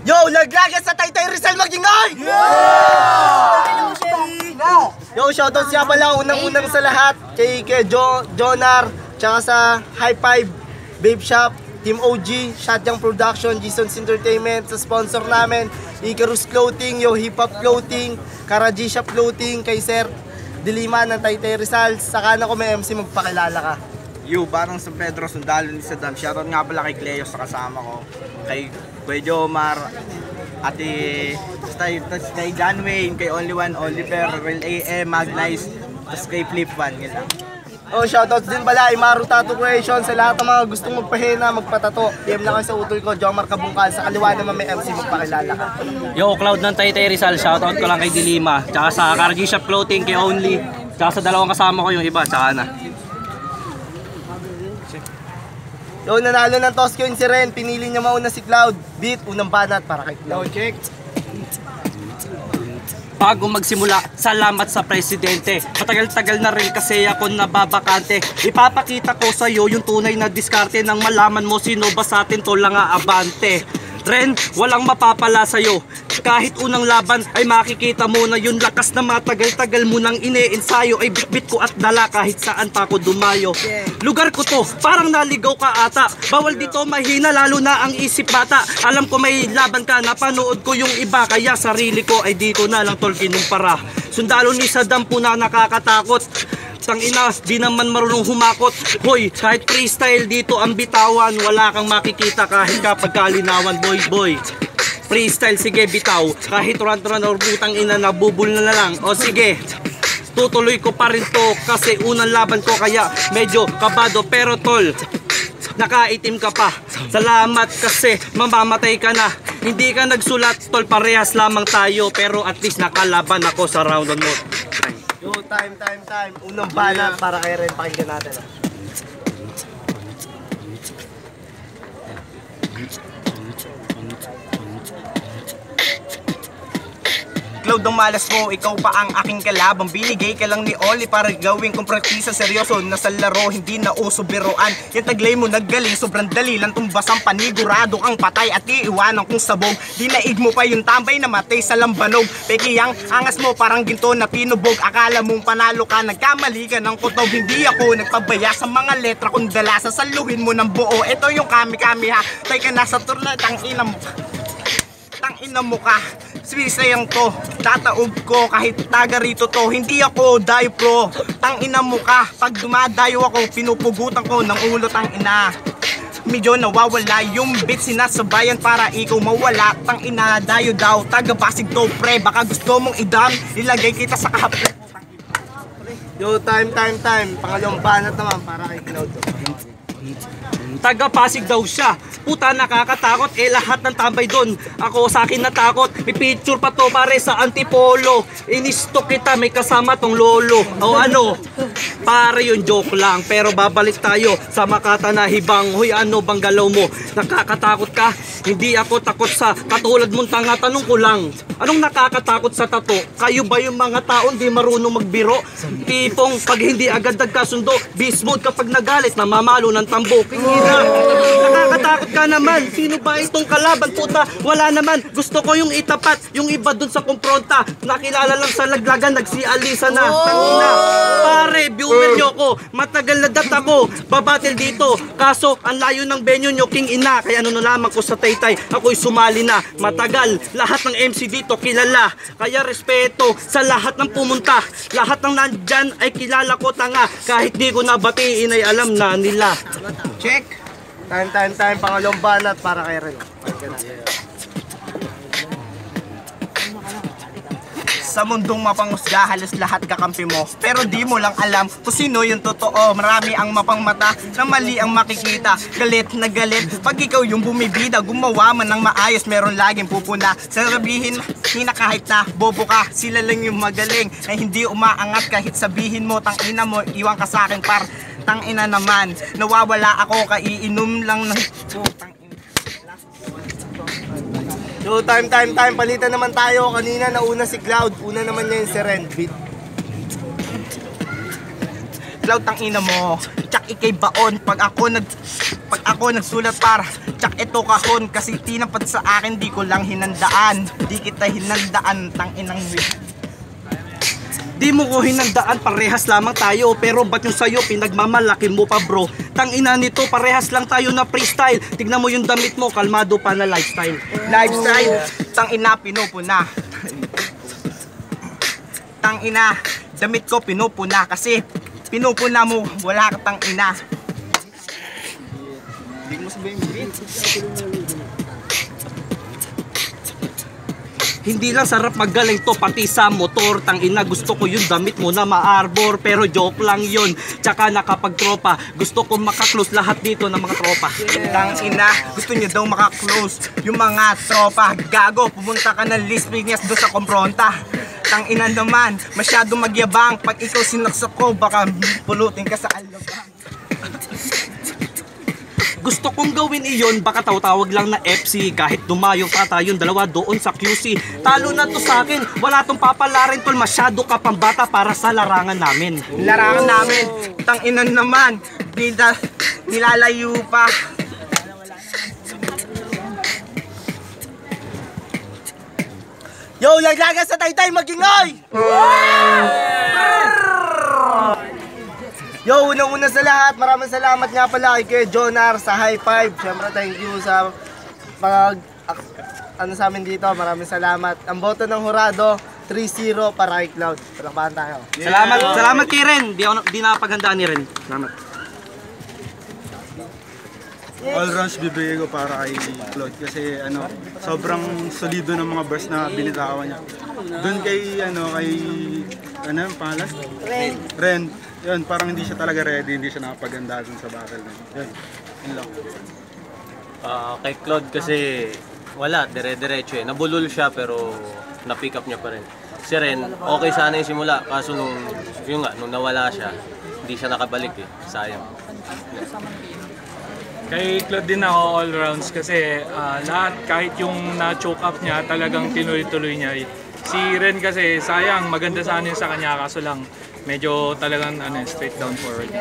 Yo, laglaga sa Taytay Rizal Magingay! Yo, shoutout siya pala unang-unang sa lahat kay Jonar, tsaka sa High Five, Babe Shop, Team OG, Shotgun Production, Jason's Entertainment, sa sponsor namin, Icarus Clothing, Yo Hip Hop Clothing, Karaji Shop Clothing, kay Sir Dilima ng Taytay Rizal. Saka na ko may MC, magpakilala ka. Yo, Barong San Pedro, sundalo ni Saddam. Shoutout nga pala kay Cleo sa kasama ko, kay Kuya Jomar, kay John Wayne, kay Only One, Only Fair, Real AM, Magnice, tapos kay Flip One, yun lang. Oh, shoutouts din pala Imaru Tattoo Creation sa lahat ng mga gustong magpahina, magpatato. PM lang kayo sa utol ko, Jomar Kabungkal. Sa kaliwa naman may MC, magpakilala ka. Yo, Cloud ng Taytay Rizal, shoutout ko lang kay Dilima, tsaka sa Karaji Shop Clothing, kay Only, tsaka sa dalawang kasama ko yung iba, tsaka na. Yo, nanalo ng toss coin si Ren, pinili niya mauna si Cloud. Beat, unang banat para kay Cloud. Check. Bago magsimula, salamat sa presidente. Matagal-tagal na rin kasi ako nababakante. Ipapakita ko sa iyo yung tunay na diskarte nang malaman mo sino ba sa atin to lang abante. Ren, walang mapapala sa'yo. Kahit unang laban ay makikita mo na yung lakas na matagal-tagal mo nang ine-ensayo ay bitbit ko at dala kahit saan pa ako dumayo. Lugar ko to, parang naligaw ka ata. Bawal dito mahina lalo na ang isip bata. Alam ko may laban ka, napanood ko yung iba, kaya sarili ko ay dito na lang tol kinumpara. Sundalo ni Saddam po na nakakatakot. Tangina, di naman marunong humakot. Hoy, kahit freestyle dito ang bitawan, wala kang makikita kahit kapag kalinawan, boy. Freestyle, sige bitaw. Kahit run or butang ina, nabubul na lang. O sige, tutuloy ko pa rin to kasi unang laban ko kaya medyo kabado. Pero tol, nakaitim ka pa. Salamat kasi mamamatay ka na. Hindi ka nagsulat tol, parehas lamang tayo. Pero at least nakalaban ako sa round mo. Yo, time. Unang banat para kay Ren, pakinggan natin. Cloud, ang malas mo, ikaw pa ang aking kalabang. Binigay ka lang ni Oli para gawin kong praktisa. Seryoso na sa laro, hindi na uso biroan. Yung taglay mo naggaling, sobrang dali lang tumbas ang panigurado kang patay at iiwanan kong sabog. Dinaig mo pa yung tambay na matay sa lambanog. Peki ang angas mo parang ginto na pinubog. Akala mong panalo ka, nagkamali ka ng kutob. Hindi ako nagpabaya sa mga letra kung dala sasaluhin mo ng buo. Ito yung kami-kami ha, tay ka nasa turla, tangina mo ka. Swisayang to, tataob ko kahit taga rito to. Hindi ako dayo pro, tangina mo ka. Pag dumadayo ako, pinupugutan ko ng ulo, tangina. Medyo nawawala yung beat, sinasabayan para ikaw mawala. Tangina, dayo daw, taga Pasig to pre. Baka gusto mong idam, ilagay kita sa kahapon. Yo, time. Pangalawang banat naman para kay Cloud. Taga Pasig daw siya. Puta, nakakatakot, lahat ng tambay doon. Ako sa akin natakot. May picture pa to pare sa Antipolo. Inistok kita, may kasama tong lolo. O ano, pare yun joke lang. Pero babalik tayo sa Makata na hibang. Hoy, ano bang galaw mo? Nakakatakot ka? Hindi ako takot sa katulad mong tanga. Tanong ko lang, anong nakakatakot sa tato? Kayo ba yung mga taon di marunong magbiro? Tipong pag hindi agad nagkasundo, beast mode kapag nagalit, namamalo ng tambok. Nakakatakot ka naman. Sino ba itong kalaban? Puta, wala naman. Gusto ko yung itapat, yung iba dun sa kumpronta. Nakilala lang sa laglagan, nagsialisa na. Tangina. Pare, viewer nyo ko. Matagal na dat ako. Babatil dito. Kaso, ang layo ng venue nyo, king ina. Kaya ano na lamang ko sa Taytay, ako'y sumali na. Matagal, lahat ng MC dito kilala. Kaya respeto sa lahat ng pumunta. Lahat ng nandyan ay kilala ko, tanga. Kahit di ko nabatiin ay alam na nila. Check. Time. Pangalawang banat para kay Ren. Sa mundong mapangusga, halos lahat kakampi mo. Pero di mo lang alam kung sino yung totoo. Marami ang mapangmata na mali ang makikita. Galit na galit pag ikaw yung bumibida. Gumawa man ng maayos, meron laging pupuna. Sabihin na kahit na bobo ka, sila lang yung magaling na hindi umaangat kahit sabihin mo, tangina mo, iwan ka sa akin par. Tangina naman, nawawala ako, kaiinom lang ng... So, time. Palitan naman tayo. Kanina nauna si Cloud. Una naman niya yung si Ren. Beat. Cloud, tangina mo. Tsak ikay baon. Pag ako nagsulat para Tsak ito kahon kasi tinapat sa akin, di ko lang hinandaan. Di kita hinandaan, tanginang Di mo ko hinandaan, parehas lamang tayo. Pero ba't yung sa'yo, pinagmamalaki mo pa bro? Tangina nito, parehas lang tayo na freestyle. Tignan mo yung damit mo, kalmado pa na lifestyle. lifestyle. Tangina, pinupuna. Tangina, damit ko pinupuna kasi pinupuna mo, wala ka tangina. Hindi mo sabihin, Hindi lang sarap magaling to, pati sa motor. Tangina, gusto ko yung damit mo na ma-arbor. Pero joke lang yun. Tsaka nakapagtropa, gusto ko makaklose lahat dito ng mga tropa. Tangina, gusto niyo daw makaklose yung mga tropa. Gago, pumunta ka ng Las Piñas doon sa kompronta. Tangina naman, masyado magyabang. Pag ikaw sinaksak ko, baka pulutin ka sa alabang. Gusto kong gawin iyon, baka tawag lang na FC. Kahit dumayo pa tayong dalawa doon sa QC. Talo na to sa akin, wala tong papalarin tol. Masyado ka pang bata para sa larangan namin. Larangan namin, tanginan naman, nilalayo pa. Yo, laglagan sa taytay, magingoy! Yo, unang-una sa lahat, maraming salamat nga pala kay Jonar sa High Five. Siyempre, thank you sa sa amin dito. Maraming salamat. Ang boto ng Hurado, 3-0 para kay Cloud. Palakpakan tayo. Salamat kay Ren. Di napaghandaan ni Ren. Salamat. All rounds bibigay ko para kay Claude kasi sobrang solido ng mga verse na binitawan niya. Doon kay ano yung pangalan? Ren. Yun, parang hindi siya talaga ready, hindi siya nakapaganda dun sa battle na yun. Yun lang. Kay Claude kasi wala, dire-diretso eh. Nabulol siya pero na-pick up niya pa rin. Si Ren, okay sana yung simula kaso nung nawala siya, hindi siya nakabalik eh. Sayang. Kay Claude din ako all rounds kasi lahat kahit yung na-choke up niya talagang tinuloy-tuloy niya. Si Ren kasi sayang maganda sana yung sa kanya kaso lang medyo talagang straight down forward.